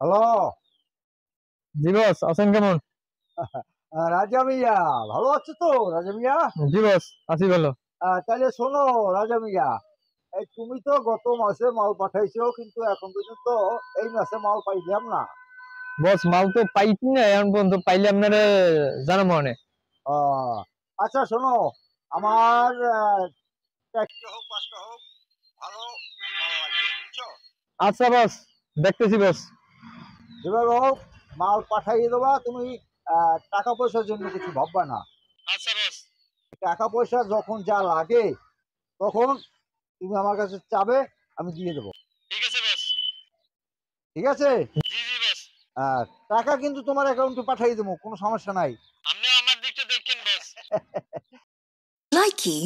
Hello. জি বস, আছেন কেমন? রাজা মিয়া, ভালো আছো তো রাজা মিয়া? জি বস, আছি ভালো। তাহলে শোনো রাজা মিয়া, এই তুমি তো গত মাসে মাল পাঠাইছো, কিন্তু এখন পর্যন্ত এই মাসে মাল পাইলাম না। বস, মাল তো পাইছি না এখন পর্যন্ত, পাইলে আপনারা জানাবো মনে। আহ, আচ্ছা শোনো, আমার 4টা হোক 5টা হোক, ভালো মাল লাগবে, বুঝছো? আচ্ছা বস, দেখতেছি বস। যেভাবে হোক মাল পাঠাইয়ে দেবা তুমি। টাকা পয়সার জন্য কিছু ভাববা না। আচ্ছা বস। টাকা পয়সা যখন যা লাগে তখন তুমি আমার কাছে চাবে, আমি দিয়ে দেবো। ঠিক আছে বস। ঠিক আছে? জি জি বস। আহ, টাকা কিন্তু তোমার অ্যাকাউন্টে পাঠিয়ে দেবো, কোনো সমস্যা নাই। আপনি আমার দিকটা দেখেন বস। Likey